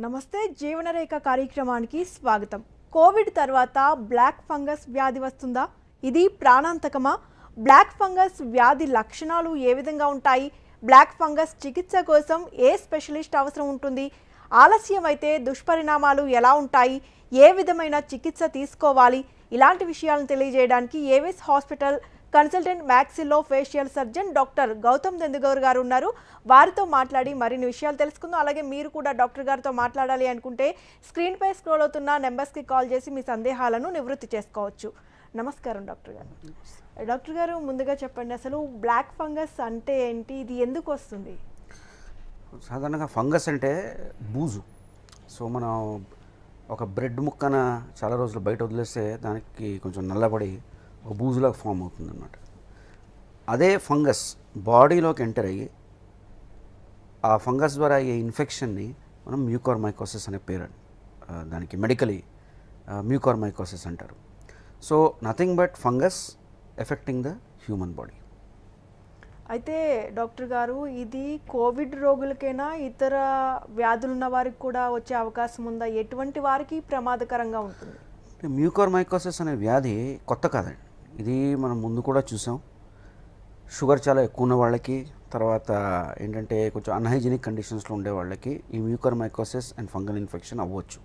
నమస్తే జీవనరేఖ కార్యక్రమానికి స్వాగతం. కోవిడ్ తర్వాత బ్లాక్ ఫంగస్ వ్యాధి వస్తుందా? ఇది ప్రాణాంతకమా? బ్లాక్ ఫంగస్ వ్యాధి లక్షణాలు ఏ విధంగా ఉంటాయి? బ్లాక్ ఫంగస్ చికిత్స కోసం ఏ స్పెషలిస్ట్ అవసరం ఉంటుంది? ఆలస్యం అయితే దుష్పరిణామాలు ఎలా ఉంటాయి? ఏ విధమైన చికిత్స తీసుకోవాలి? ఇలాంటి విషయాలను తెలియజేయడానికి Avis hospital consultant maxillofacial surgeon doctor Gautam దెందుగౌర్ గారు ఉన్నారు. వారితో మాట్లాడి మరిన్ని విషయాలు తెలుసుకుందాం. అలాగే మీరు కూడా డాక్టర్ గారితో మాట్లాడాలి అనుకుంటే స్క్రీన్పై స్క్రోల్ అవుతున్న నెంబర్స్కి కాల్ చేసి మీ సందేహాలను నివృత్తి చేసుకోవచ్చు. నమస్కారం డాక్టర్ గారు. డాక్టర్ గారు, ముందుగా చెప్పండి, అసలు బ్లాక్ ఫంగస్ అంటే ఏంటి? ఇది ఎందుకు వస్తుంది? సాధారణంగా ఫంగస్ అంటే బూజు. సో మనం ఒక బ్రెడ్ ముక్కన చాలా రోజులు బయట వదిలేస్తే దానికి కొంచెం నల్లబడి ఒక బూజులాగా ఫామ్ అవుతుంది అన్నమాట. అదే ఫంగస్ బాడీలోకి ఎంటర్ అయ్యి ఆ ఫంగస్ ద్వారా అయ్యే ఇన్ఫెక్షన్ని మనం మ్యూకోర్మైకోసిస్ అనే పేరు దానికి మెడికలీ మ్యూకోర్మైకోసిస్ అంటారు. So nothing but fungus affecting the human body. అయితే డాక్టర్ గారు, ఇది కోవిడ్ రోగులకైనా ఇతర వ్యాధులున్న వారికి కూడా వచ్చే అవకాశం ఉందా? ఎటువంటి వారికి ప్రమాదకరంగా ఉంటుంది? మ్యూకోర్మైకోసిస్ అనే వ్యాధి కొత్త కాదండి. ఇది మనం ముందు కూడా చూసాం. షుగర్ చాలా ఎక్కువ ఉన్న వాళ్ళకి, తర్వాత ఏంటంటే కొంచెం అన్హైజీనిక్ కండిషన్స్లో ఉండే వాళ్ళకి ఈ మ్యూకోర్మైకోసిస్ అండ్ ఫంగల్ ఇన్ఫెక్షన్ అవ్వచ్చు.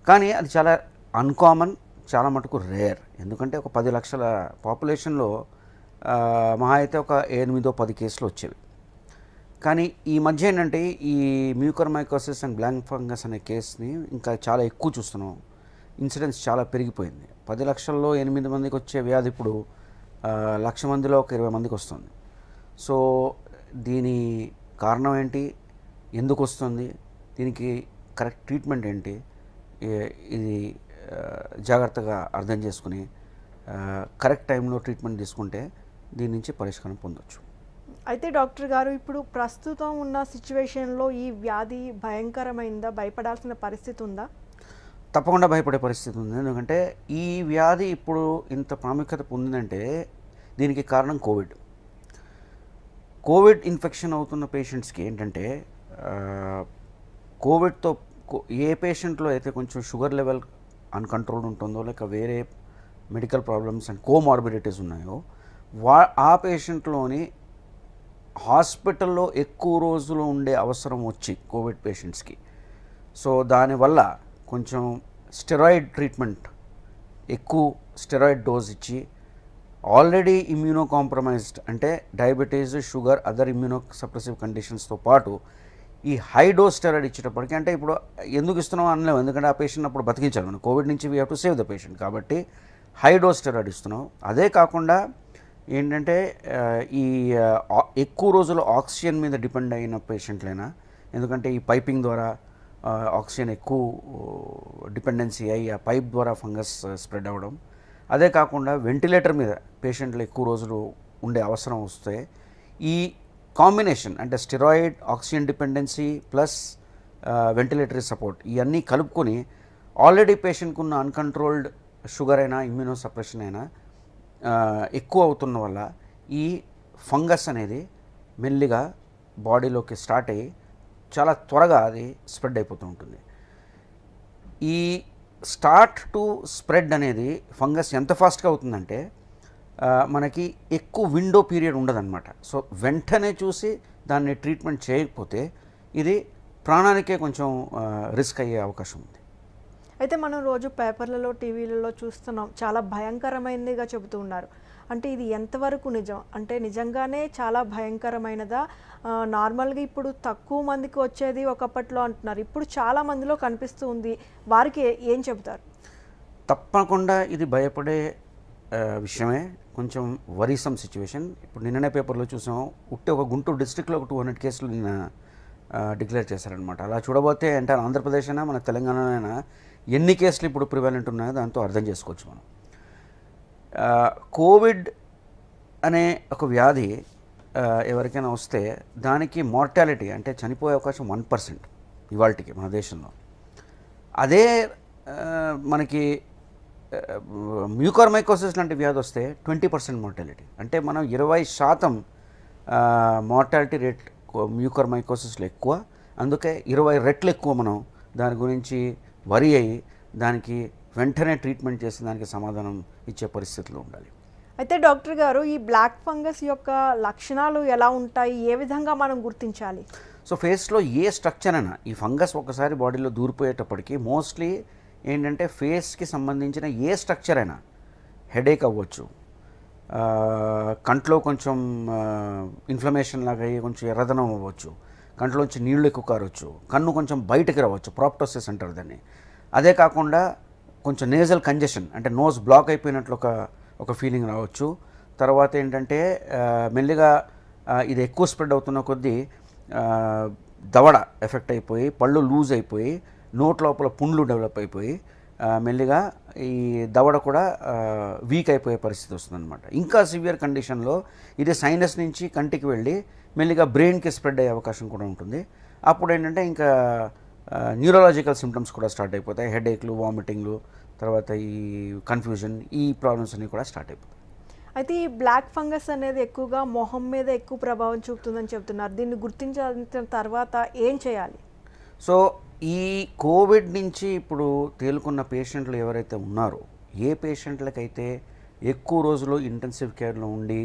కానీ అది చాలా అన్కామన్, చాలా మటుకు రేర్. ఎందుకంటే ఒక 10 లక్షల పాపులేషన్లో మహా అయితే ఒక 8-10 కేసులు వచ్చేవి. కానీ ఈ మధ్య ఏంటంటే ఈ మ్యూకోర్మైకోసిస్ అండ్ బ్లాక్ ఫంగస్ అనే కేసుని ఇంకా చాలా ఎక్కువ చూస్తున్నాం. ఇన్సిడెన్స్ చాలా పెరిగిపోయింది. 10 లక్షల్లో 8 మందికి వచ్చే వ్యాధి ఇప్పుడు 1,00,000 మందిలో ఒక 20 మందికి వస్తుంది. సో దీని కారణం ఏంటి, ఎందుకు వస్తుంది, దీనికి కరెక్ట్ ట్రీట్మెంట్ ఏంటి, ఇది జాగ్రత్తగా అర్థం చేసుకుని కరెక్ట్ టైంలో ట్రీట్మెంట్ తీసుకుంటే దీని నుంచి పరిష్కారం పొందొచ్చు. అయితే డాక్టర్ గారు, ఇప్పుడు ప్రస్తుతం ఉన్న సిచ్యువేషన్లో ఈ వ్యాధి భయంకరమైందా? భయపడాల్సిన పరిస్థితి ఉందా? తప్పకుండా భయపడే పరిస్థితి ఉంది. ఎందుకంటే ఈ వ్యాధి ఇప్పుడు ఇంత ప్రాముఖ్యత పొందిందంటే దీనికి కారణం కోవిడ్ ఇన్ఫెక్షన్ అవుతున్న పేషెంట్స్కి ఏంటంటే కోవిడ్తో ఏ పేషెంట్లో అయితే కొంచెం షుగర్ లెవెల్ అన్కంట్రోల్డ్ ఉంటుందో, లేక వేరే మెడికల్ ప్రాబ్లమ్స్ అండ్ కోమార్బిడిటీస్ ఉన్నాయో ఆ పేషెంట్లోని హాస్పిటల్లో ఎక్కువ రోజులు ఉండే అవసరం వచ్చి కోవిడ్ పేషెంట్స్కి. సో దానివల్ల కొంచెం స్టెరాయిడ్ ట్రీట్మెంట్, ఎక్కువ స్టెరాయిడ్ డోస్ ఇచ్చి ఆల్రెడీ ఇమ్యూనో కాంప్రమైజ్డ్ అంటే diabetes, sugar, other immunosuppressive కండిషన్స్తో పాటు ఈ హై డోస్ స్టెరాయిడ్ ఇచ్చేటప్పటికి, అంటే ఇప్పుడు ఎందుకు ఇస్తున్నాం అనలేము, ఎందుకంటే ఆ పేషెంట్ అప్పుడు బతికించాలి మనం. కోవిడ్ నుంచి we have to save the patient, కాబట్టి హై డోస్ స్టెరాయిడ్ ఇస్తున్నాం. అదే కాకుండా ఏంటంటే ఈ ఎక్కువ రోజులు ఆక్సిజన్ మీద డిపెండ్ అయిన పేషెంట్లైనా, ఎందుకంటే ఈ పైపింగ్ ద్వారా ఆక్సిజన్ ఎక్కువ డిపెండెన్సీ అయ్యి ఆ పైప్ ద్వారా ఫంగస్ స్ప్రెడ్ అవ్వడం. అదే కాకుండా వెంటిలేటర్ మీద పేషెంట్లు ఎక్కువ రోజులు ఉండే అవసరం వస్తే ఈ కాంబినేషన్ అంటే steroid, oxygen dependency plus ventilatory support, ఇవన్నీ కలుపుకొని ఆల్రెడీ పేషెంట్కి ఉన్న అన్కంట్రోల్డ్ షుగర్ అయినా ఇమ్యూనో సప్రెషన్ అయినా ఎక్కువ అవుతున్న వల్ల ఈ ఫంగస్ అనేది మెల్లిగా బాడీలోకి స్టార్ట్ అయ్యి చాలా త్వరగా అది స్ప్రెడ్ అయిపోతూ ఉంటుంది. ఈ స్టార్ట్ టు స్ప్రెడ్ అనేది ఫంగస్ ఎంత ఫాస్ట్గా అవుతుందంటే మనకి ఎక్కువ విండో పీరియడ్ ఉండదన్నమాట. సో వెంటనే చూసి దాన్ని ట్రీట్మెంట్ చేయకపోతే ఇది ప్రాణానికే కొంచెం రిస్క్ అయ్యే అవకాశం ఉంది. అయితే మనం రోజు పేపర్లలో, టీవీలలో చూస్తున్నాం, చాలా భయంకరమైనదిగా చెబుతూ ఉన్నారు. అంటే ఇది ఎంతవరకు నిజం? అంటే నిజంగానే చాలా భయంకరమైనదా? నార్మల్గా ఇప్పుడు తక్కువ మందికి వచ్చేది ఒకప్పట్లో అంటున్నారు, ఇప్పుడు చాలా మందిలో కనిపిస్తూ ఉంది. వారికి ఏం చెబుతారు? తప్పకుండా ఇది భయపడే విషయమే, కొంచెం వరీసమ్ సిచ్యువేషన్. ఇప్పుడు నిన్ననే పేపర్లో చూసాం, ఒక గుంటూరు డిస్ట్రిక్ట్లో ఒక 200 కేసులు నిన్న డిక్లేర్ చేశారనమాట. అలా చూడబోతే అంటే ఆంధ్రప్రదేశ్ అయినా మన తెలంగాణలో ఎన్ని కేసులు ఇప్పుడు ప్రివాలెంట్ ఉన్నాయో దాంతో అర్థం చేసుకోవచ్చు మనం. కోవిడ్ అనే ఒక వ్యాధి ఎవరికైనా వస్తే దానికి మార్టాలిటీ అంటే చనిపోయే అవకాశం 1% ఇవాళకి మన దేశంలో. అదే మనకి మ్యూకోర్మైకోసిస్ లాంటి వ్యాధి వస్తే 20% మార్టాలిటీ. అంటే మనం 20% మార్టాలిటీ రేట్ మ్యూకోర్మైకోసిస్లో ఎక్కువ, అందుకే 20 రెట్లు ఎక్కువ మనం దాని గురించి వరి అయ్యి దానికి వెంటనే ట్రీట్మెంట్ చేసి దానికి సమాధానం ఇచ్చే పరిస్థితిలో ఉండాలి. అయితే డాక్టర్ గారు, ఈ బ్లాక్ ఫంగస్ యొక్క లక్షణాలు ఎలా ఉంటాయి, ఏ విధంగా మనం గుర్తించాలి? సో ఫేస్లో ఏ స్ట్రక్చర్ అయినా ఈ ఫంగస్ ఒకసారి బాడీలో దూరిపోయేటప్పటికి మోస్ట్లీ ఏంటంటే ఫేస్కి సంబంధించిన ఏ స్ట్రక్చర్ అయినా హెడేక్ అవ్వచ్చు, కంట్లో కొంచెం ఇన్ఫ్లమేషన్ లాగా అయ్యి కొంచెం ఎర్రదనం అవ్వచ్చు, కంట్లోంచి నీళ్లు ఎక్కువ కారవచ్చు, కన్ను కొంచెం బయటకు రావచ్చు, ప్రాప్టోసిస్ అంటారు దాన్ని. అదే కాకుండా కొంచెం నేజల్ కంజెషన్ అంటే నోస్ బ్లాక్ అయిపోయినట్లు ఒక ఫీలింగ్ రావచ్చు. తర్వాత ఏంటంటే మెల్లిగా ఇది ఎక్కువ స్ప్రెడ్ అవుతున్న కొద్దీ దవడ ఎఫెక్ట్ అయిపోయి పళ్ళు లూజ్ అయిపోయి నోట్ లోపల పుండ్లు డెవలప్ అయిపోయి మెల్లిగా ఈ దవడ కూడా వీక్ అయిపోయే పరిస్థితి వస్తుందన్నమాట. ఇంకా సివియర్ కండిషన్లో ఇది సైనస్ నుంచి కంటికి వెళ్ళి మెల్లిగా బ్రెయిన్కి స్ప్రెడ్ అయ్యే అవకాశం కూడా ఉంటుంది. అప్పుడు ఏంటంటే ఇంకా న్యూరలాజికల్ సిమ్టమ్స్ కూడా స్టార్ట్ అయిపోతాయి, హెడేక్లు, వామిటింగ్లు, తర్వాత ఈ కన్ఫ్యూజన్, ఈ ప్రాబ్లమ్స్ అన్నీ కూడా స్టార్ట్ అయిపోతాయి. అయితే ఈ బ్లాక్ ఫంగస్ అనేది ఎక్కువగా మొహం మీద ఎక్కువ ప్రభావం చూపుతుందని చెప్తున్నారు. దీన్ని గుర్తించిన తర్వాత ఏం చేయాలి? సో ఈ కోవిడ్ నుంచి ఇప్పుడు తేలుకున్న పేషెంట్లు ఎవరైతే ఉన్నారో, ఏ పేషెంట్లకైతే ఎక్కువ రోజులు ఇంటెన్సివ్ కేర్లో ఉండి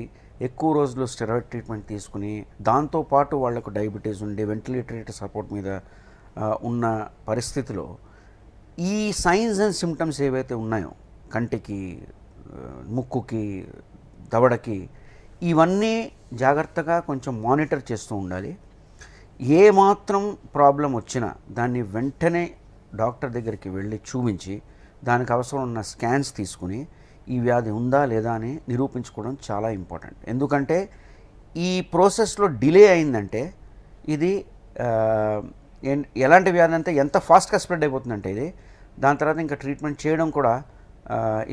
ఎక్కువ రోజులు స్టెరాయిడ్ ట్రీట్మెంట్ తీసుకుని దాంతోపాటు వాళ్లకు డయాబెటీస్ ఉండి వెంటిలేటర్ సపోర్ట్ మీద ఉన్న పరిస్థితిలో ఈ సైన్స్ అండ్ సిమ్టమ్స్ ఏవైతే ఉన్నాయో కంటికి, ముక్కుకి, దవడకి, ఇవన్నీ జాగ్రత్తగా కొంచెం మానిటర్ చేస్తూ ఉండాలి. ఏ మాత్రం ప్రాబ్లం వచ్చినా దాన్ని వెంటనే డాక్టర్ దగ్గరికి వెళ్ళి చూపించి దానికి అవసరం ఉన్న స్కాన్స్ తీసుకుని ఈ వ్యాధి ఉందా లేదా అని నిరూపించుకోవడం చాలా ఇంపార్టెంట్. ఎందుకంటే ఈ ప్రాసెస్లో డిలే అయిందంటే ఇది ఎలాంటి వ్యాధి అంటే ఎంత ఫాస్ట్గా స్ప్రెడ్ అయిపోతుందంటే ఇది దాని తర్వాత ఇంకా ట్రీట్మెంట్ చేయడం కూడా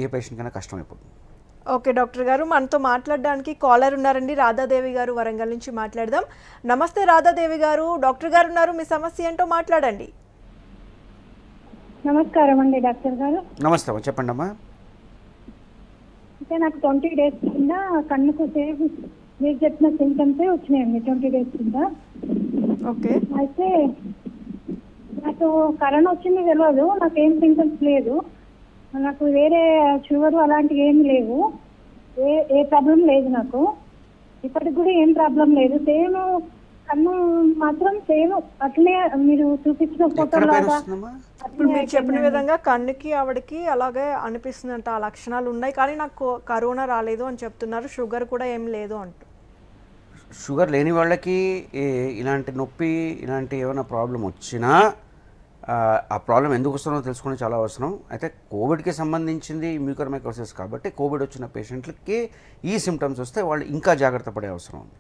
ఏ పేషెంట్ కన్నా కష్టమైపోతుంది. ఓకే డాక్టర్ గారు, మనతో మాట్లాడడానికి కాలర్ ఉన్నారండి, రాధాదేవి గారు, వరంగల్ నుంచి మాట్లాడదాం. నమస్తే రాధాదేవి గారు, డాక్టర్ గారు ఉన్నారు, మీ సమస్య ఏంటో మాట్లాడండి. నమస్కారం అండి డాక్టర్ గారు. నమస్తే అమ్మా, చెప్పండి అమ్మా. అయితే నాకు 20 days కింద కన్నుకు సేమ్ మీరు చెప్పిన సింటమ్సే వచ్చినాయండి 20 days కింద. ఓకే. అయితే నాకు కరోనా వచ్చింది తెలియదు, నాకేం సింటమ్స్ లేదు, నాకు వేరే షుగర్ అలాంటివి ఏమి లేవు, ఏ ప్రాబ్లం లేదు నాకు, ఇప్పటికి కూడా ఏం ప్రాబ్లం లేదు. సేమ్ కన్ను మాత్రం సేమ్ అట్లే మీరు చూపించిన ఫోటోలో ఇప్పుడు మీరు చెప్పిన విధంగా కన్నుకి ఆవిడకి అలాగే అనిపిస్తుందంట, ఆ లక్షణాలు ఉన్నాయి, కానీ నాకు కరోనా రాలేదు అని చెప్తున్నారు, షుగర్ కూడా ఏం లేదు అంటూ. షుగర్ లేని వాళ్ళకి ఇలాంటి నొప్పి, ఇలాంటి ఏమైనా ప్రాబ్లం వచ్చినా ఆ ప్రాబ్లం ఎందుకు వస్తుందో తెలుసుకోవడం చాలా అవసరం. అయితే కోవిడ్కి సంబంధించింది మ్యూకర్మైకోసిస్ కాబట్టి కోవిడ్ వచ్చిన పేషెంట్లకి ఈ సిమ్టమ్స్ వస్తే వాళ్ళు ఇంకా జాగ్రత్త పడే అవసరం ఉంది.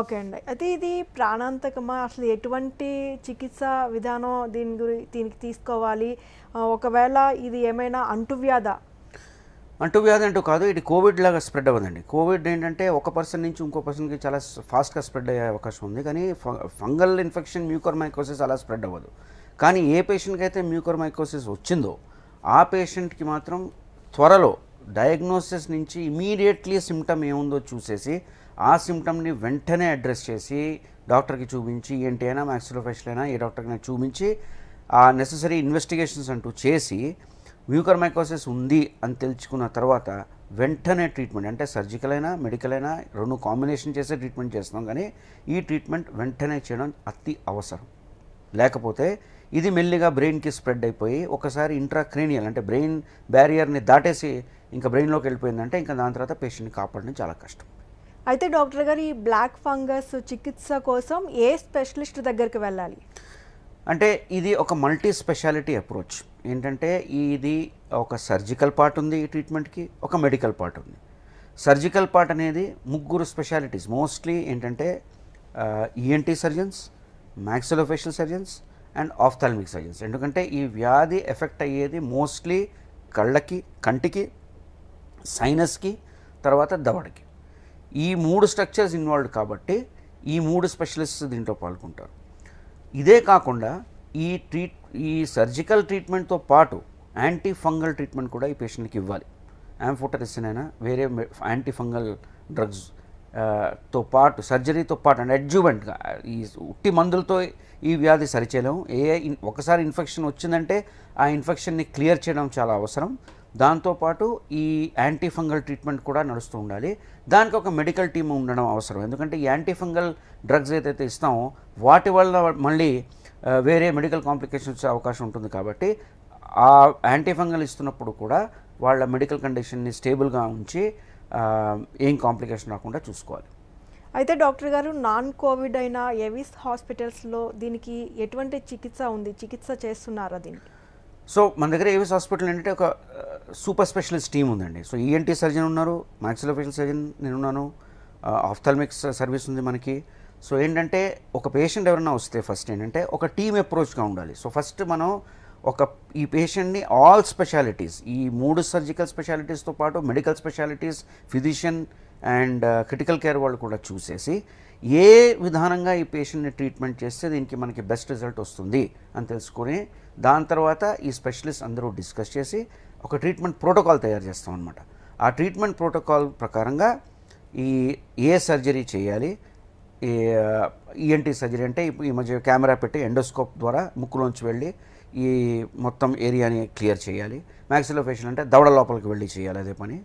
ఓకే అండి. అయితే ఇది ప్రాణాంతకమా, అసలు ఎటువంటి చికిత్స విధానం దీనికి తీసుకోవాలి, ఒకవేళ ఇది ఏమైనా అంటువ్యాధా? అంటువ్యాధి అంటూ కాదు, ఇది కోవిడ్ లాగా స్ప్రెడ్ అవ్వదండి. కోవిడ్ ఏంటంటే ఒక పర్సన్ నుంచి ఇంకో పర్సన్కి చాలా ఫాస్ట్గా స్ప్రెడ్ అయ్యే అవకాశం ఉంది, కానీ ఫంగల్ ఇన్ఫెక్షన్ మ్యూకర్మైకోసిస్ అలా స్ప్రెడ్ అవ్వదు. కానీ ఏ పేషెంట్కి అయితే మ్యూకర్మైకోసిస్ వచ్చిందో ఆ పేషెంట్కి మాత్రం త్వరలో డయాగ్నోసిస్ నుంచి ఇమీడియట్లీ సిమ్టమ్ ఏముందో చూసేసి ఆ సిమ్టమ్ని వెంటనే అడ్రస్ చేసి డాక్టర్కి చూపించి, ఏంటి అయినా మ్యాక్సిలోఫేషియల్ అయినా ఏ డాక్టర్కి చూపించి ఆ నెససరీ ఇన్వెస్టిగేషన్స్ అంటూ చేసి మ్యూకర్మైకోసిస్ ఉంది అని తెలుసుకున్న తర్వాత వెంటనే ట్రీట్మెంట్, అంటే సర్జికల్ అయినా మెడికల్ అయినా రెండు కాంబినేషన్ చేసే ట్రీట్మెంట్ చేస్తున్నాం, కానీ ఈ ట్రీట్మెంట్ వెంటనే చేయడం అతి అవసరం. లేకపోతే ఇది మెల్లిగా బ్రెయిన్కి స్ప్రెడ్ అయిపోయి ఒకసారి ఇంట్రాక్రేనియల్ అంటే బ్రెయిన్ బ్యారియర్ని దాటేసి ఇంకా బ్రెయిన్లోకి వెళ్ళిపోయిందంటే ఇంకా దాని తర్వాత పేషెంట్ని కాపాడడం చాలా కష్టం. అయితే డాక్టర్ గారు, ఈ బ్లాక్ ఫంగస్ చికిత్స కోసం ఏ స్పెషలిస్ట్ దగ్గరికి వెళ్ళాలి? అంటే ఇది ఒక మల్టీ స్పెషాలిటీ అప్రోచ్. ఏంటంటే ఇది ఒక సర్జికల్ పార్ట్ ఉంది ఈ ట్రీట్మెంట్కి, ఒక మెడికల్ పార్ట్ ఉంది. సర్జికల్ పార్ట్ అనేది 3 స్పెషాలిటీస్ మోస్ట్లీ ఏంటంటే ENT surgeons, maxillofacial surgeons and ophthalmic surgeons. ఎందుకంటే ఈ వ్యాధి ఎఫెక్ట్ అయ్యేది మోస్ట్లీ కళ్ళకి, కంటికి, సైనస్కి, తర్వాత దవడకి. ఈ 3 స్ట్రక్చర్స్ ఇన్వాల్వ్డ్ కాబట్టి ఈ 3 స్పెషలిస్ట్స్ దీంట్లో పాల్గొంటారు. ఇదే కాకుండా ఈ సర్జికల్ ట్రీట్మెంట్తో పాటు యాంటీ ఫంగల్ ట్రీట్మెంట్ కూడా ఈ పేషెంట్కి ఇవ్వాలి. యాంఫోటరిసిన్ అయినా వేరే యాంటీ ఫంగల్ డ్రగ్స్ తో పాటు సర్జరీతో పాటు అంటే అడ్జువెంట్గా ఈ ఉట్టి మందులతో ఈ వ్యాధి సరిచేయలేము. ఒకసారి ఇన్ఫెక్షన్ వచ్చిందంటే ఆ ఇన్ఫెక్షన్ని క్లియర్ చేయడం చాలా అవసరం. దాంతోపాటు ఈ యాంటీఫంగల్ ట్రీట్మెంట్ కూడా నడుస్తూ ఉండాలి. దానికి ఒక మెడికల్ టీమ్ ఉండడం అవసరం. ఎందుకంటే ఈ యాంటీఫంగల్ డ్రగ్స్ ఏదైతే ఇస్తామో వాటి వల్ల మళ్ళీ వేరే మెడికల్ కాంప్లికేషన్స్ వచ్చే అవకాశం ఉంటుంది. కాబట్టి ఆ యాంటీఫంగల్ ఇస్తున్నప్పుడు కూడా వాళ్ళ మెడికల్ కండిషన్ని స్టేబుల్గా ఉంచి ఏం కాంప్లికేషన్ రాకుండా చూసుకోవాలి. అయితే డాక్టర్ గారు, నాన్ కోవిడ్ అయిన ఏవిస్ హాస్పిటల్స్లో దీనికి ఎటువంటి చికిత్స చేస్తున్నారా దీనికి? సో మన దగ్గర ఏవిస్ హాస్పిటల్ ఏంటంటే ఒక సూపర్ స్పెషలిస్ట్ టీమ్ ఉందండి. సో ఈఎన్టీ సర్జన్ ఉన్నారు, మాక్సిలోఫేషియల్ సర్జన్ నేనున్నాను, ఆఫ్థాల్మిక్స్ సర్వీస్ ఉంది మనకి. సో ఏంటంటే ఒక పేషెంట్ ఎవరైనా వస్తే ఫస్ట్ ఏంటంటే ఒక టీమ్ అప్రోచ్గా ఉండాలి. సో ఫస్ట్ మనం ఈ పేషెంట్ని ఆల్ స్పెషాలిటీస్, ఈ 3 సర్జికల్ స్పెషాలిటీస్తో పాటు medical specialities, physician and critical care వాళ్ళు కూడా చూసేసి ఏ విధానంగా ఈ పేషెంట్ని ట్రీట్మెంట్ చేస్తే దీనికి మనకి బెస్ట్ రిజల్ట్ వస్తుంది అని తెలుసుకొని దాని తర్వాత ఈ స్పెషలిస్ట్ అందరూ డిస్కస్ చేసి ఒక ట్రీట్మెంట్ ప్రోటోకాల్ తయారు చేస్తాం అనమాట. ఆ ట్రీట్మెంట్ ప్రోటోకాల్ ప్రకారంగా ఏ సర్జరీ చేయాలి, ఈఎన్టీ సర్జరీ అంటే ఈ మధ్య కెమెరా పెట్టి ఎండోస్కోప్ ద్వారా ముక్కులోంచి వెళ్ళి ఈ మొత్తం ఏరియాని క్లియర్ చేయాలి. మాక్సిలోఫేషియల్ అంటే దవడ లోపలికి వెళ్ళి చేయాలి అదే పని.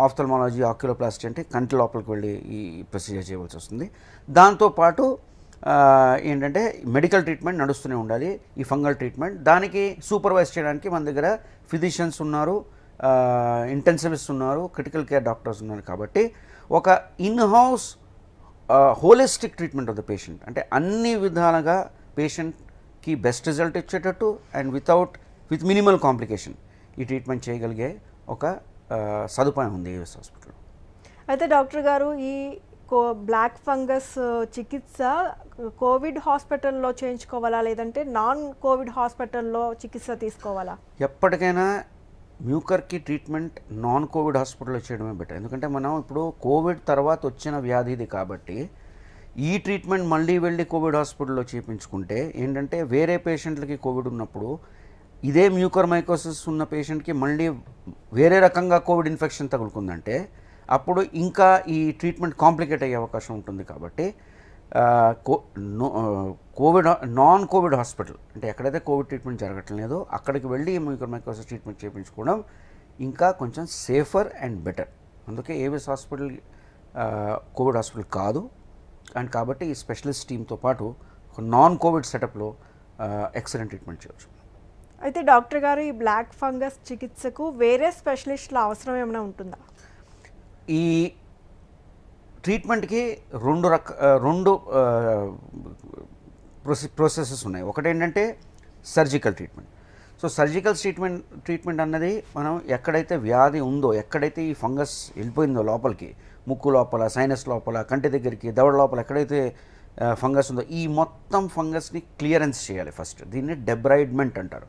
ఆఫ్థల్మాలజీ ఆక్యులోప్లాస్టీ అంటే కంటి లోపలికి వెళ్ళి ఈ ప్రొసీజర్ చేయవలసి వస్తుంది. దాంతోపాటు ఏంటంటే మెడికల్ ట్రీట్మెంట్ నడుస్తూనే ఉండాలి, ఈ ఫంగల్ ట్రీట్మెంట్. దానికి సూపర్వైజ్ చేయడానికి మన దగ్గర ఫిజిషియన్స్ ఉన్నారు, ఇంటెన్సివిస్ట్ ఉన్నారు, క్రిటికల్ కేర్ డాక్టర్స్ ఉన్నారు. కాబట్టి ఒక in-house holistic treatment of the patient, అంటే అన్ని విధాలుగా పేషెంట్కి బెస్ట్ రిజల్ట్ ఇచ్చేటట్టు అండ్ విత్ మినిమల్ కాంప్లికేషన్ ఈ ట్రీట్మెంట్ చేయగలిగే ఒక సదుపాయం ఉంది ఏవిస్ హాస్పిటల్. అయితే డాక్టర్ గారు, ఈ బ్లాక్ ఫంగస్ చికిత్స కోవిడ్ హాస్పిటల్లో చేయించుకోవాలా, లేదంటే నాన్ కోవిడ్ హాస్పిటల్లో చికిత్స తీసుకోవాలా? ఎప్పటికైనా మ్యూకర్కి ట్రీట్మెంట్ నాన్ కోవిడ్ హాస్పిటల్లో చేయడమే బెటర్. ఎందుకంటే మనం ఇప్పుడు కోవిడ్ తర్వాత వచ్చిన వ్యాధి ఇది కాబట్టి ఈ ట్రీట్మెంట్ మళ్ళీ వెళ్ళి కోవిడ్ హాస్పిటల్లో చేయించుకుంటే ఏంటంటే వేరే పేషెంట్లకి కోవిడ్ ఉన్నప్పుడు ఇదే మ్యూకర్ మైకోసిస్ ఉన్న పేషెంట్కి మళ్ళీ వేరే రకంగా కోవిడ్ ఇన్ఫెక్షన్ తగులుకుందంటే అప్పుడు ఇంకా ఈ ట్రీట్మెంట్ కాంప్లికేట్ అయ్యే అవకాశం ఉంటుంది. కాబట్టి నాన్ కోవిడ్ హాస్పిటల్ అంటే ఎక్కడైతే కోవిడ్ ట్రీట్మెంట్ జరగట్లేదో అక్కడికి వెళ్ళి మ్యూకర్ మైకోసిస్ ట్రీట్మెంట్ చేయించుకోవడం ఇంకా కొంచెం సేఫర్ అండ్ బెటర్. అందుకే ఏవిస్ హాస్పిటల్ కోవిడ్ హాస్పిటల్ కాదు. అండ్ కాబట్టి ఈ స్పెషలిస్ట్ టీమ్తో పాటు ఒక నాన్ కోవిడ్ సెటప్లో ఎక్సలెంట్ ట్రీట్మెంట్ చేయవచ్చు. అయితే డాక్టర్ గారు, ఈ బ్లాక్ ఫంగస్ చికిత్సకు వేరే స్పెషలిస్టుల అవసరం ఏమైనా ఉంటుందా? ఈ ట్రీట్మెంట్కి రెండు ప్రాసెసెస్ ఉన్నాయి. ఒకటి ఏంటంటే surgical treatment. So surgical treatment అన్నది మనం ఎక్కడైతే వ్యాధి ఉందో, ఎక్కడైతే ఈ ఫంగస్ వెళ్ళిపోయిందో లోపలికి, ముక్కు లోపల, సైనస్ లోపల, కంటి దగ్గరికి, దవడ లోపల ఎక్కడైతే ఫంగస్ ఉందో ఈ మొత్తం ఫంగస్ని క్లియరెన్స్ చేయాలి ఫస్ట్. దీన్ని డెబ్రైడ్మెంట్ అంటారు.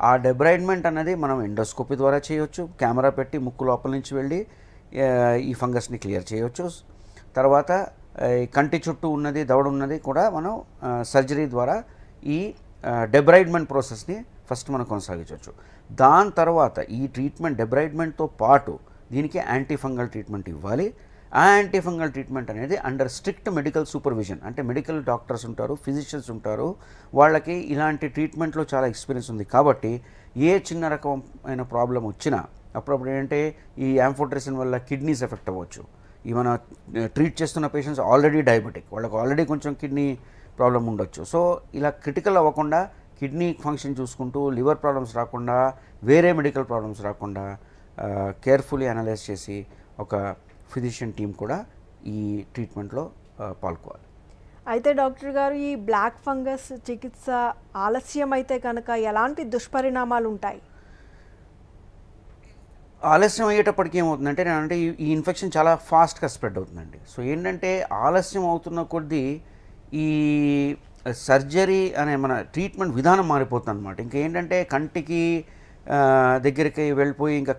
ఆ డెబ్రైడ్మెంట్ అనేది మనం ఎండోస్కోపీ ద్వారా చేయొచ్చు. కెమెరా పెట్టి ముక్కు లోపల నుంచి వెళ్ళి ఈ ఫంగస్ని క్లియర్ చేయొచ్చు. తర్వాత కంటి చుట్టూ ఉన్నది, దవడ ఉన్నది కూడా మనం సర్జరీ ద్వారా ఈ డెబ్రైడ్మెంట్ ప్రాసెస్ని ఫస్ట్ మనం కొనసాగించవచ్చు. దాని తర్వాత ఈ ట్రీట్మెంట్ డెబ్రైడ్మెంట్తో పాటు దీనికి యాంటీఫంగల్ ట్రీట్మెంట్ ఇవ్వాలి. ఆ యాంటీఫంగల్ ట్రీట్మెంట్ అనేది అండర్ స్ట్రిక్ట్ మెడికల్ సూపర్విజన్, అంటే మెడికల్ డాక్టర్స్ ఉంటారు, ఫిజిషియన్స్ ఉంటారు, వాళ్ళకి ఇలాంటి ట్రీట్మెంట్లో చాలా ఎక్స్పీరియన్స్ ఉంది. కాబట్టి ఏ చిన్న రకమైన ప్రాబ్లం వచ్చినా అప్పుడప్పుడు ఏంటంటే ఈ యాంఫోట్రిసిన్ వల్ల కిడ్నీస్ ఎఫెక్ట్ అవ్వచ్చు. ఈ మన ట్రీట్ చేస్తున్న పేషెంట్స్ ఆల్రెడీ డయాబెటిక్, వాళ్ళకి ఆల్రెడీ కొంచెం కిడ్నీ ప్రాబ్లం ఉండొచ్చు. సో ఇలా క్రిటికల్ అవ్వకుండా కిడ్నీ ఫంక్షన్ చూసుకుంటూ లివర్ ప్రాబ్లమ్స్ రాకుండా, వేరే మెడికల్ ప్రాబ్లమ్స్ రాకుండా కేర్ఫుల్లీ అనలైజ్ చేసి ఒక ఫిజిషియన్ టీం కూడా ఈ ట్రీట్మెంట్లో పాల్గొవాలి. అయితే డాక్టర్ గారు, ఈ బ్లాక్ ఫంగస్ చికిత్స ఆలస్యం అయితే కనుక ఎలాంటి దుష్పరిణామాలు ఉంటాయి? ఆలస్యం అయ్యేటప్పటికి ఏమవుతుందంటే అంటే ఈ ఇన్ఫెక్షన్ చాలా ఫాస్ట్గా స్ప్రెడ్ అవుతుందండి. సో ఏంటంటే ఆలస్యం అవుతున్న కొద్దీ ఈ సర్జరీ అనే మన ట్రీట్మెంట్ విధానం మారిపోతుంది అనమాట. ఇంకా ఏంటంటే కంటికి దగ్గరికి వెళ్ళిపోయి ఇంకా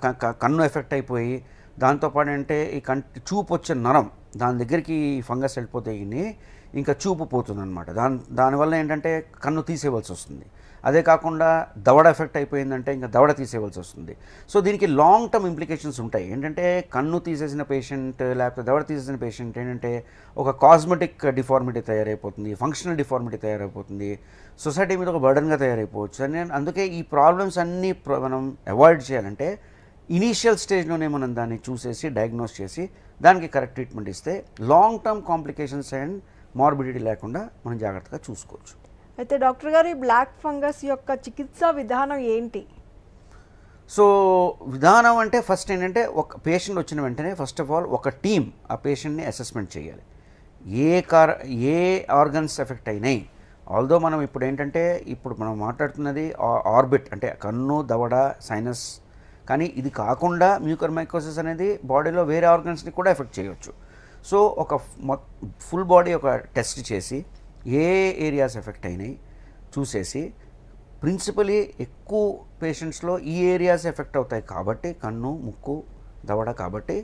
కన్ను ఎఫెక్ట్ అయిపోయి, దాంతోపాటు అంటే ఈ కంటి చూపు వచ్చే నరం దాని దగ్గరికి ఈ ఫంగస్ వెళ్ళిపోతే ఇంకా చూపు పోతుంది అనమాట. దానివల్ల ఏంటంటే కన్ను తీసేయవలసి వస్తుంది. అదే కాకుండా దవడ ఎఫెక్ట్ అయిపోయిందంటే ఇంకా దవడ తీసేయవలసి వస్తుంది. సో దీనికి లాంగ్ టర్మ్ ఇంప్లికేషన్స్ ఉంటాయి. ఏంటంటే కన్ను తీసేసిన పేషెంట్ లేకపోతే దవడ తీసేసిన పేషెంట్ ఏంటంటే ఒక కాస్మెటిక్ డిఫార్మిటీ తయారైపోతుంది, ఫంక్షనల్ డిఫార్మిటీ తయారైపోతుంది, సొసైటీ మీద ఒక బర్డన్గా తయారైపోవచ్చు. అని అందుకే ఈ ప్రాబ్లమ్స్ అన్నీ మనం అవాయిడ్ చేయాలంటే ఇనీషియల్ స్టేజ్లోనే మనం దాన్ని చూసేసి డయాగ్నోస్ చేసి దానికి కరెక్ట్ ట్రీట్మెంట్ ఇస్తే long term complications and morbidity లేకుండా మనం జాగ్రత్తగా చూసుకోవచ్చు. అయితే డాక్టర్ గారు, ఈ బ్లాక్ ఫంగస్ యొక్క చికిత్సా విధానం ఏంటి? సో విధానం అంటే ఫస్ట్ ఏంటంటే ఒక పేషెంట్ వచ్చిన వెంటనే ఫస్ట్ ఆఫ్ ఆల్ ఒక టీమ్ ఆ పేషెంట్ని అసెస్మెంట్ చేయాలి. ఏ ఆర్గన్స్ ఎఫెక్ట్ అయినాయి. ఆల్దో మనం ఇప్పుడు మనం మాట్లాడుతున్నది ఆర్బిట్ అంటే కన్ను, దవడ, సైనస్. కానీ ఇది కాకుండా మ్యూకర్మైకోసిస్ అనేది బాడీలో వేరే ఆర్గన్స్ని కూడా ఎఫెక్ట్ చేయవచ్చు. సో ఒక ఫుల్ బాడీ ఒక టెస్ట్ చేసి ఏ ఏరియాస్ ఎఫెక్ట్ అయినాయి చూసేసి, ప్రిన్సిపలీ ఎక్కువ పేషెంట్స్లో ఈ ఏరియాస్ ఎఫెక్ట్ అవుతాయి కాబట్టి కన్ను, ముక్కు, దవడ కాబట్టి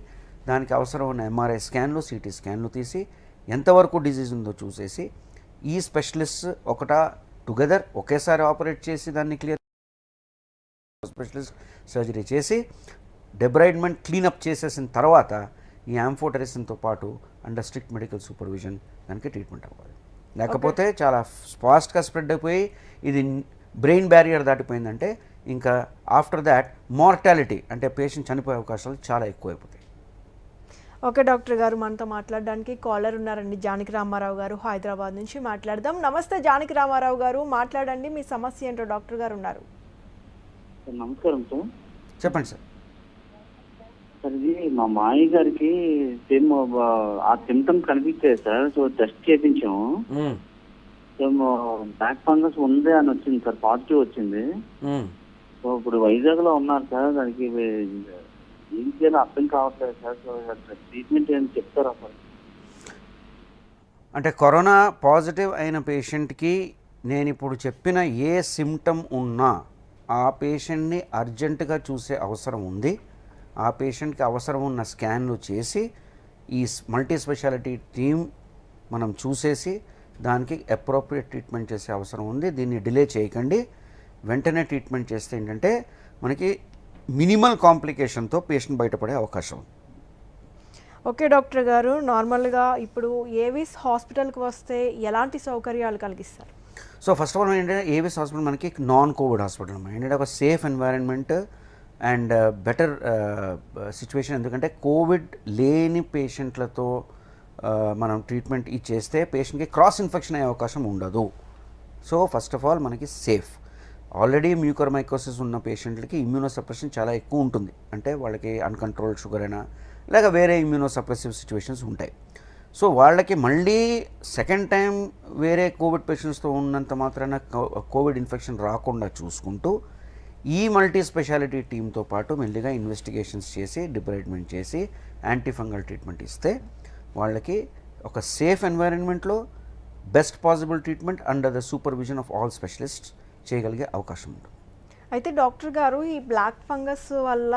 దానికి అవసరం ఉన్న ఎంఆర్ఐ స్కాన్లు, సిటీ స్కాన్లు తీసి ఎంతవరకు డిజీజ్ ఉందో చూసేసి ఈ స్పెషలిస్ట్ టుగెదర్ ఒకేసారి ఆపరేట్ చేసి దాన్ని క్లియర్ స్పెషలిస్ట్ సర్జరీ చేసి డెబ్రైడ్మెంట్ క్లీనప్ చేసేసిన తర్వాత ఈ యాంఫోటెరిసిన్తో పాటు అండర్ స్ట్రిక్ట్ మెడికల్ సూపర్విజన్ దానికి ట్రీట్మెంట్ అవ్వాలి. లేకపోతే చాలా ఫాస్ట్గా స్ప్రెడ్ అయిపోయి ఇది బ్రెయిన్ బ్యారియర్ దాటిపోయిందంటే ఇంకా ఆఫ్టర్ దాట్ మార్టాలిటీ అంటే పేషెంట్ చనిపోయే అవకాశాలు చాలా ఎక్కువైపోతాయి. ఓకే డాక్టర్ గారు, మనతో మాట్లాడడానికి కాలర్ ఉన్నారండి. జానకి రామారావు గారు హైదరాబాద్ నుంచి మాట్లాడదాం. నమస్తే జానకి రామారావు గారు, మాట్లాడండి. మీ సమస్య ఏంటో డాక్టర్ గారు ఉన్నారు. నమస్కారం సార్. చెప్పండి సార్. సార్ ఇది మా మామయ్య గారికి సేమ్ ఆ సిమ్టమ్స్ కనిపించాయి సార్. సో టెస్ట్ చేయించాము. సేమ్ బ్లాక్ ఫంగస్ ఉంది అని వచ్చింది సార్, పాజిటివ్ వచ్చింది. సో ఇప్పుడు వైజాగ్ లో ఉన్నారు సార్. దానికి ఏం చేయాలో అర్థం కావట్లేదు సార్. సో ట్రీట్మెంట్ ఏం చెప్తారా సార్? అంటే కరోనా పాజిటివ్ అయిన పేషెంట్కి నేను ఇప్పుడు చెప్పిన ఏ సిమ్టమ్ ఉన్నా ఆ పేషెంట్ని అర్జెంటుగా చూసే అవసరం ఉంది. ఆ పేషెంట్కి అవసరం ఉన్న స్కాన్లు చేసి ఈ మల్టీ స్పెషాలిటీ టీమ్ మనం చూసేసి దానికి అప్రోప్రియేట్ ట్రీట్మెంట్ చేసే అవసరం ఉంది. దీన్ని డిలే చేయకండి, వెంటనే ట్రీట్మెంట్ చేస్తే ఏంటంటే మనకి మినిమల్ కాంప్లికేషన్తో పేషెంట్ బయటపడే అవకాశం ఉంది. ఓకే డాక్టర్ గారు, నార్మల్గా ఇప్పుడు ఏవిస్ హాస్పిటల్కి వస్తే ఎలాంటి సౌకర్యాలు కలిగిస్తారు? సో ఫస్ట్ ఆఫ్ ఆల్ ఏంటంటే ఏవిస్ హాస్పిటల్ మనకి నాన్ కోవిడ్ హాస్పిటల్ ఏంటంటే ఒక safe environment and better situation. ఎందుకంటే కోవిడ్ లేని పేషెంట్లతో మనం ట్రీట్మెంట్ ఇచ్చేస్తే పేషెంట్కి క్రాస్ ఇన్ఫెక్షన్ అయ్యే అవకాశం ఉండదు. సో ఫస్ట్ ఆఫ్ ఆల్ మనకి సేఫ్. ఆల్రెడీ మ్యూకర్మైకోసిస్ ఉన్న పేషెంట్లకి ఇమ్యూనోసప్రెషన్ చాలా ఎక్కువ ఉంటుంది. అంటే వాళ్ళకి అన్కంట్రోల్డ్ షుగర్ అయినా లేక వేరే ఇమ్యూనోసప్రెసివ్ సిచ్యువేషన్స్ ఉంటాయి. సో వాళ్ళకి మళ్ళీ సెకండ్ టైం వేరే కోవిడ్ పేషెంట్స్తో ఉన్నంత మాత్రాన కోవిడ్ ఇన్ఫెక్షన్ రాకుండా చూసుకుంటూ ఈ మల్టీ స్పెషాలిటీ టీంతో పాటు మెల్లిగా ఇన్వెస్టిగేషన్స్ చేసి డిబ్రైడ్మెంట్ చేసి యాంటీఫంగల్ ట్రీట్మెంట్ ఇస్తే వాళ్ళకి ఒక సేఫ్ ఎన్వైరన్మెంట్లో best possible treatment under the supervision of all specialists చేయగలిగే అవకాశం ఉంటుంది. అయితే డాక్టర్ గారు, ఈ బ్లాక్ ఫంగస్ వల్ల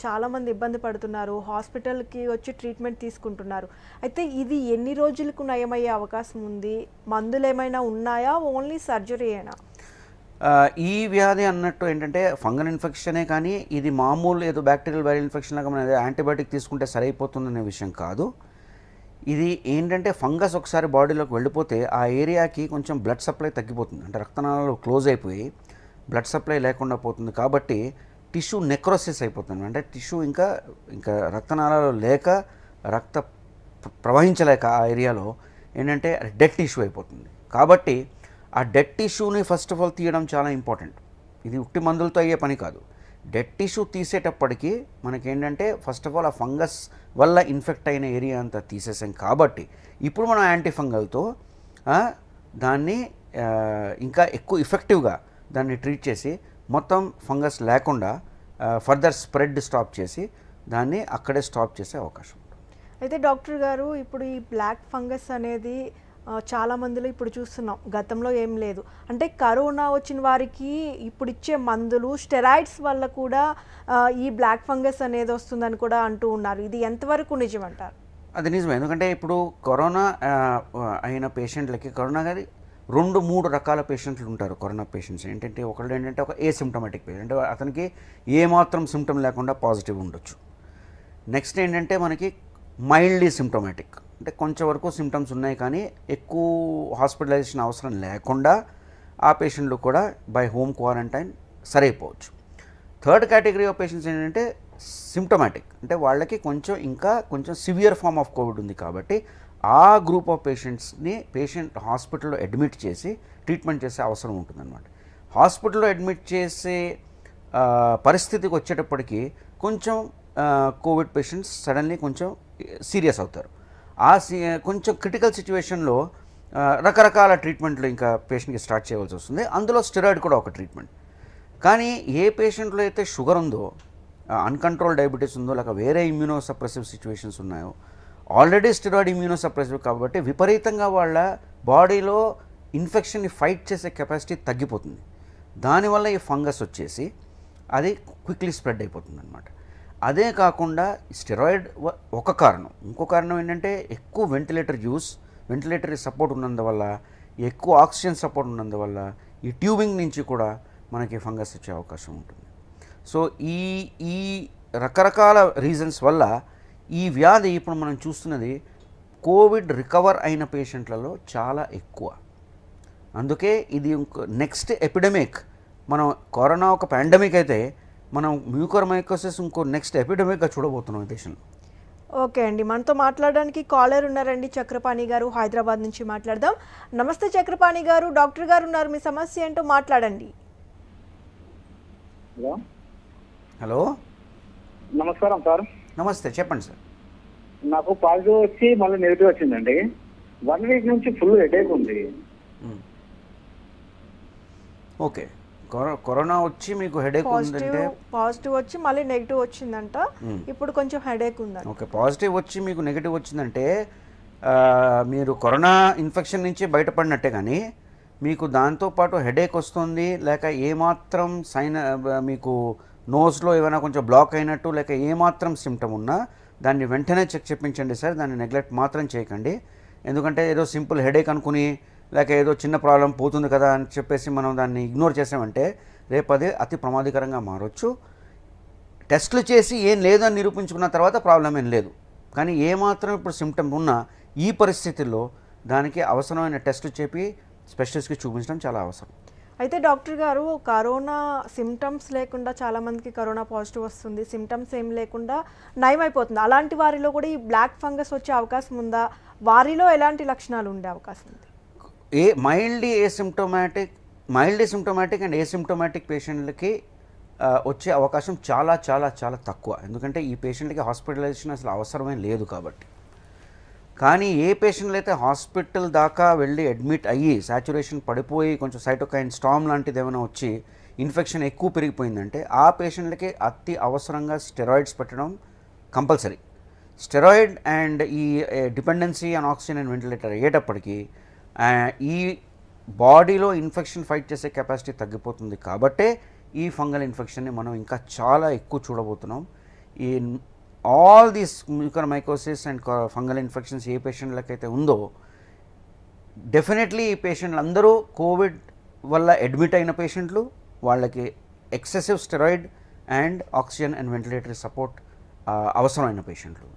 చాలామంది ఇబ్బంది పడుతున్నారు, హాస్పిటల్కి వచ్చి ట్రీట్మెంట్ తీసుకుంటున్నారు. అయితే ఇది ఎన్ని రోజులకు నయమయ్యే అవకాశం ఉంది? మందులు ఏమైనా ఉన్నాయా? ఓన్లీ సర్జరీ అయినా? ఈ వ్యాధి అన్నట్టు ఏంటంటే ఫంగల్ ఇన్ఫెక్షనే, కానీ ఇది మామూలు ఏదో బ్యాక్టీరియల్ వైరల్ ఇన్ఫెక్షన్ లాగా మనం యాంటీబయాటిక్ తీసుకుంటే సరైపోతుందనే విషయం కాదు. ఇది ఏంటంటే ఫంగస్ ఒకసారి బాడీలోకి వెళ్ళిపోతే ఆ ఏరియాకి కొంచెం బ్లడ్ సప్లై తగ్గిపోతుంది. అంటే రక్తనాళాలు క్లోజ్ అయిపోయి బ్లడ్ సప్లై లేకుండా పోతుంది. కాబట్టి టిష్యూ నెక్రోసిస్ అయిపోతుంది. అంటే టిష్యూ ఇంకా రక్తనాళాలు లేక రక్త ప్రవహించలేక ఆ ఏరియాలో ఏంటంటే డెడ్ టిష్యూ అయిపోతుంది. కాబట్టి ఆ డెడ్ టిష్యూని ఫస్ట్ ఆఫ్ ఆల్ తీయడం చాలా ఇంపార్టెంట్. ఇది ఉట్టి మందులతో అయ్యే పని కాదు. డెడ్ టిష్యూ తీసేటప్పటికి మనకేంటంటే ఫస్ట్ ఆఫ్ ఆల్ ఆ ఫంగస్ వల్ల ఇన్ఫెక్ట్ అయిన ఏరియా అంతా తీసేసాం. కాబట్టి ఇప్పుడు మనం యాంటీఫంగల్తో దాన్ని ఇంకా ఎక్కువ ఎఫెక్టివ్గా దాన్ని ట్రీట్ చేసి మొత్తం ఫంగస్ లేకుండా ఫర్దర్ స్ప్రెడ్ స్టాప్ చేసి దాన్ని అక్కడే స్టాప్ చేసే అవకాశం ఉంటుంది. అయితే డాక్టర్ గారు, ఇప్పుడు ఈ బ్లాక్ ఫంగస్ అనేది చాలా మందిలో ఇప్పుడు చూస్తున్నాం, గతంలో ఏం లేదు. అంటే కరోనా వచ్చిన వారికి ఇప్పుడు ఇచ్చే మందులు స్టెరాయిడ్స్ వల్ల కూడా ఈ బ్లాక్ ఫంగస్ అనేది వస్తుందని కూడా అంటూ ఉన్నారు. ఇది ఎంతవరకు నిజమంటారు? అది నిజమే. ఎందుకంటే ఇప్పుడు కరోనా అయిన పేషెంట్లకి కరోనా గారి 2-3 రకాల పేషెంట్లు ఉంటారు. కరోనా పేషెంట్స్ ఏంటంటే ఒకళ్ళు ఏంటంటే ఒక ఏసిమ్టమాటిక్ పేషెంట్, అంటే అతనికి ఏమాత్రం సిమ్టమ్ లేకుండా పాజిటివ్ ఉండొచ్చు. నెక్స్ట్ ఏంటంటే మనకి మైల్డ్లీ సిమ్టమాటిక్, అంటే కొంచెం వరకు సిమ్టమ్స్ ఉన్నాయి కానీ ఎక్కువ హాస్పిటలైజేషన్ అవసరం లేకుండా ఆ పేషెంట్లు కూడా బై హోమ్ క్వారంటైన్ సరైపోవచ్చు. థర్డ్ కేటగిరీ ఆఫ్ పేషెంట్స్ ఏంటంటే సిమ్టమాటిక్, అంటే వాళ్ళకి కొంచెం సివియర్ ఫామ్ ఆఫ్ కోవిడ్ ఉంది కాబట్టి ఆ గ్రూప్ ఆఫ్ పేషెంట్స్ని హాస్పిటల్లో అడ్మిట్ చేసి ట్రీట్మెంట్ చేసే అవసరం ఉంటుందన్నమాట. హాస్పిటల్లో అడ్మిట్ చేసే పరిస్థితికి వచ్చేటప్పటికి కొంచెం కోవిడ్ పేషెంట్స్ సడన్లీ కొంచెం సీరియస్ అవుతారు. కొంచెం క్రిటికల్ సిచ్యువేషన్లో రకరకాల ట్రీట్మెంట్లు ఇంకా పేషెంట్కి స్టార్ట్ చేయవలసి వస్తుంది. అందులో స్టెరాయిడ్ కూడా ఒక ట్రీట్మెంట్. కానీ ఏ పేషెంట్లో అయితే షుగర్ ఉందో, అన్కంట్రోల్ డయాబెటీస్ ఉందో, లేక వేరే ఇమ్యూనోసప్రెసివ్ సిచ్యువేషన్స్ ఉన్నాయో, ఆల్రెడీ స్టెరాయిడ్ ఇమ్యూనోసప్రెసివ్ కాబట్టి విపరీతంగా వాళ్ళ బాడీలో ఇన్ఫెక్షన్ని ఫైట్ చేసే కెపాసిటీ తగ్గిపోతుంది. దానివల్ల ఈ ఫంగస్ వచ్చేసి అది క్విక్లీ స్ప్రెడ్ అయిపోతుంది అనమాట. అదే కాకుండా స్టెరాయిడ్ ఒక కారణం. ఇంకో కారణం ఏంటంటే ఎక్కువ వెంటిలేటరీ సపోర్ట్ ఉన్నందువల్ల, ఎక్కువ ఆక్సిజన్ సపోర్ట్ ఉన్నందువల్ల ఈ ట్యూబింగ్ నుంచి కూడా మనకి ఫంగస్ వచ్చే అవకాశం ఉంటుంది. సో ఈ రకరకాల రీజన్స్ వల్ల ఈ వ్యాధి ఇప్పుడు మనం చూస్తున్నది కోవిడ్ రికవర్ అయిన పేషెంట్లలో చాలా ఎక్కువ. అందుకే ఇది నెక్స్ట్ ఎపిడమిక్. మనం కరోనా ఒక పాండమిక్ అయితే మనం మ్యూకోర్మైకోసిస్ ఇంకో నెక్స్ట్ ఎపిడమిక్గా చూడబోతున్నాం ఈ దేశంలో. ఓకే అండి, మనతో మాట్లాడడానికి కాలర్ ఉన్నారండి, చక్రపాణి గారు, హైదరాబాద్ నుంచి మాట్లాడదాం. నమస్తే చక్రపాణి గారు, డాక్టర్ గారు ఉన్నారు, మీ సమస్య ఏంటో మాట్లాడండి. హలో, నమస్కారం సార్. నమస్తే, చెప్పండి సార్. నాకు పాజిటివ్ వచ్చి మళ్ళీ నెగిటివ్ వచ్చిందండి. 1 వీక్ నుంచి ఫుల్ హెడేక్ ఉంది. ఓకే, కరోనా వచ్చి మీకు హెడేక్ ఉందంటే, పాజిటివ్ వచ్చి మళ్ళీ నెగిటివ్ వచ్చిందంట, ఇప్పుడు కొంచెం హెడేక్ ఉందంట. ఓకే, పాజిటివ్ వచ్చి మీకు నెగిటివ్ వచ్చిందంటే మీరు కరోనా ఇన్ఫెక్షన్ నుంచి బయటపడినట్టే. కానీ మీకు దాంతోపాటు హెడేక్ వస్తుంది, లేక ఏమాత్రం మీకు నోస్లో ఏమైనా కొంచెం బ్లాక్ అయినట్టు, లేక ఏమాత్రం సిమ్టమ్ ఉన్నా దాన్ని వెంటనే చెక్ చేయించండి సార్. దాన్ని నెగ్లెక్ట్ మాత్రం చేయకండి. ఎందుకంటే ఏదో సింపుల్ హెడేక్ అనుకుని, లేక ఏదో చిన్న ప్రాబ్లం పోతుంది కదా అని చెప్పేసి మనం దాన్ని ఇగ్నోర్ చేసామంటే రేపు అది అతి ప్రమాదకరంగా మారవచ్చు. టెస్టులు చేసి ఏం లేదని నిరూపించుకున్న తర్వాత ప్రాబ్లం ఏం లేదు. కానీ ఏమాత్రం ఇప్పుడు సిమ్టమ్ ఉన్నా ఈ పరిస్థితుల్లో దానికి అవసరమైన టెస్టులు చేపి స్పెషలిస్ట్కి చూపించడం చాలా అవసరం. అయితే డాక్టర్ గారు, కరోనా సిమ్టమ్స్ లేకుండా చాలామందికి కరోనా పాజిటివ్ వస్తుంది, సిమ్టమ్స్ ఏం లేకుండా నయమైపోతుంది. అలాంటి వారిలో కూడా ఈ బ్లాక్ ఫంగస్ వచ్చే అవకాశం ఉందా? వారిలో ఎలాంటి లక్షణాలు ఉండే అవకాశం ఉంది? మైల్డ్లీ సిమ్టమాటిక్ అండ్ ఏసిమ్టమాటిక్ పేషెంట్లకి వచ్చే అవకాశం చాలా చాలా చాలా తక్కువ. ఎందుకంటే ఈ పేషెంట్లకి హాస్పిటలైజేషన్ అసలు అవసరమే లేదు కాబట్టి. కానీ ఏ పేషెంట్లు అయితే హాస్పిటల్ దాకా వెళ్ళి అడ్మిట్ అయ్యి సాచురేషన్ పడిపోయి కొంచెం సైటోకైన్ స్టామ్ లాంటిది ఏమైనా వచ్చి ఇన్ఫెక్షన్ ఎక్కువ పెరిగిపోయిందంటే ఆ పేషెంట్లకి అతి అవసరంగా స్టెరాయిడ్స్ పెట్టడం కంపల్సరీ. స్టెరాయిడ్ అండ్ ఈ dependency on oxygen and ventilator అయ్యేటప్పటికీ ఈ బాడీలో ఇన్ఫెక్షన్ ఫైట్ చేసే కెపాసిటీ తగ్గిపోతుంది. కాబట్టే ఈ ఫంగల్ ఇన్ఫెక్షన్ని మనం ఇంకా చాలా ఎక్కువ చూడబోతున్నాం. ఈ all these mucormycosis and fungal infections ఏ పేషెంట్లకైతే ఉందో డెఫినెట్లీ ఈ పేషెంట్లు అందరూ కోవిడ్ వల్ల అడ్మిట్ అయిన పేషెంట్లు, వాళ్ళకి excessive steroid and oxygen and ventilatory support అవసరమైన పేషెంట్లు.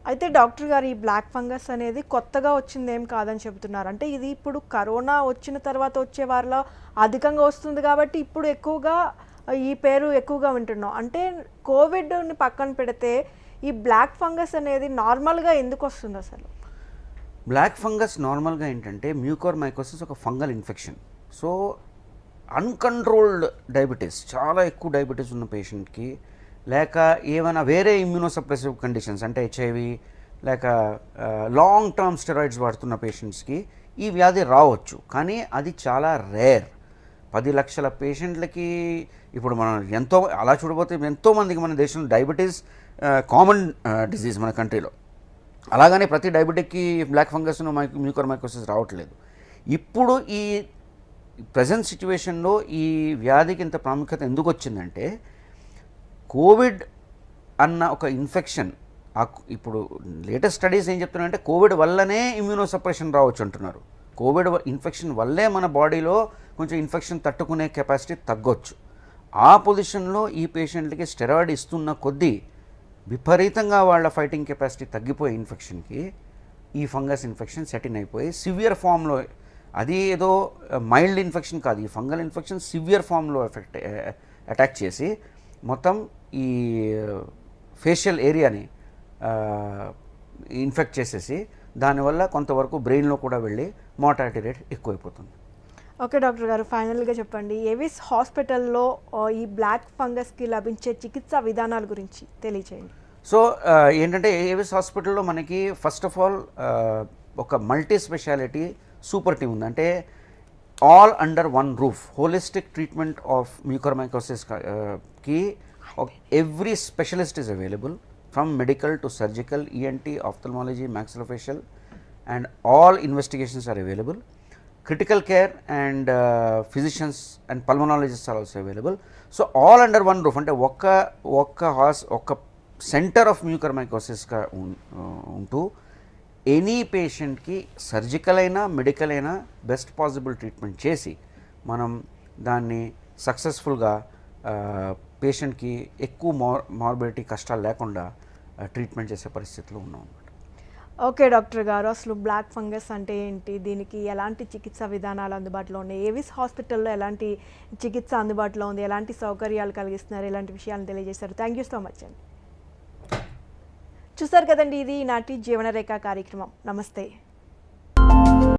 అయితే డాక్టర్ గారు, ఈ బ్లాక్ ఫంగస్ అనేది కొత్తగా వచ్చింది ఏం కాదని చెబుతున్నారు. అంటే ఇది ఇప్పుడు కరోనా వచ్చిన తర్వాత వచ్చే వారిలో అధికంగా వస్తుంది కాబట్టి ఇప్పుడు ఎక్కువగా ఈ పేరు ఎక్కువగా వింటున్నాం. అంటే కోవిడ్ని పక్కన పెడితే ఈ బ్లాక్ ఫంగస్ అనేది నార్మల్గా ఎందుకు వస్తుంది అసలు? బ్లాక్ ఫంగస్ నార్మల్గా ఏంటంటే మ్యూకోర్మైకోసిస్ ఒక fungal infection. So uncontrolled diabetes, చాలా ఎక్కువ డయాబెటీస్ ఉన్న పేషెంట్కి, లేక ఏమైనా వేరే ఇమ్యూనోసప్రెసివ్ కండిషన్స్ అంటే HIV, లేక లాంగ్ టర్మ్ స్టెరాయిడ్స్ వాడుతున్న పేషెంట్స్కి ఈ వ్యాధి రావచ్చు. కానీ అది చాలా రేర్. 10 లక్షల పేషెంట్లకి ఇప్పుడు మనం అలా చూడబోతే ఎంతోమందికి మన దేశంలో డయాబెటీస్ కామన్ డిజీజ్ మన కంట్రీలో. అలాగనే ప్రతి డయాబెటిక్కి బ్లాక్ ఫంగస్ మ్యూకోర్మైకోసిస్ రావట్లేదు. ఇప్పుడు ఈ ప్రజెంట్ సిచ్యువేషన్లో ఈ వ్యాధికి ఇంత ప్రాముఖ్యత ఎందుకు వచ్చిందంటే కోవిడ్ అన్న ఒక ఇన్ఫెక్షన్ ఇప్పుడు లేటెస్ట్ స్టడీస్ ఏం చెప్తున్నారంటే కోవిడ్ వల్లనే ఇమ్యూనో సప్రెషన్ రావచ్చు అంటున్నారు. కోవిడ్ ఇన్ఫెక్షన్ వల్లే మన బాడీలో కొంచెం ఇన్ఫెక్షన్ తట్టుకునే కెపాసిటీ తగ్గొచ్చు. ఆ పొజిషన్లో ఈ పేషెంట్లకి స్టెరాయిడ్ ఇస్తున్న కొద్దీ విపరీతంగా వాళ్ళ ఫైటింగ్ కెపాసిటీ తగ్గిపోయే ఇన్ఫెక్షన్కి ఈ ఫంగస్ ఇన్ఫెక్షన్ సెటిన్ అయిపోయి సివియర్ ఫామ్లో, అది ఏదో మైల్డ్ ఇన్ఫెక్షన్ కాదు, ఈ ఫంగల్ ఇన్ఫెక్షన్ సివియర్ ఫామ్లో అటాక్ చేసి మొత్తం ఈ ఫేషియల్ ఏరియాని ఇన్ఫెక్ట్ చేసేసి దానివల్ల కొంతవరకు బ్రెయిన్లో కూడా వెళ్ళి మార్టాలిటీ రేట్ ఎక్కువైపోతుంది. ఓకే డాక్టర్ గారు, ఫైనల్గా చెప్పండి, ఏవిస్ హాస్పిటల్లో ఈ బ్లాక్ ఫంగస్కి లభించే చికిత్సా విధానాల గురించి తెలియచేయండి. సో ఏంటంటే ఏవిస్ హాస్పిటల్లో మనకి ఫస్ట్ ఆఫ్ ఆల్ ఒక మల్టీ స్పెషాలిటీ సూపర్ టీమ్ ఉంది. అంటే all under one roof holistic treatment of mucormycosis కి every specialist is available from medical to surgical, ENT, ophthalmology, maxillofacial, and all investigations are available. Critical care and physicians and pulmonologists are also available. So all under one roof, అంటే ఒక్క centre of మ్యూకర్మైకోసిస్గా ఉంటూ any పేషెంట్కి surgical అయినా medical అయినా best possible treatment చేసి మనం దాన్ని సక్సెస్ఫుల్గా పేషెంట్కి ఎక్కువ మార్బిడిటీ కష్టాలు లేకుండా ట్రీట్మెంట్ చేసే పరిస్థితిలో ఉన్నాం అన్నమాట. ఓకే డాక్టర్ గారు, అసలు బ్లాక్ ఫంగస్ అంటే ఏంటి, దీనికి ఎలాంటి చికిత్సా విధానాలు అందుబాటులో ఉన్నాయి, ఏవిస్ హాస్పిటల్లో ఎలాంటి చికిత్స అందుబాటులో ఉంది, ఎలాంటి సౌకర్యాలు కలిగిస్తున్నారు, ఇలాంటి విషయాలను తెలియజేశారు. థ్యాంక్ యూ సో మచ్ అండి. చూసారు కదండి, ఇది ఈనాటి జీవనరేఖ కార్యక్రమం. నమస్తే.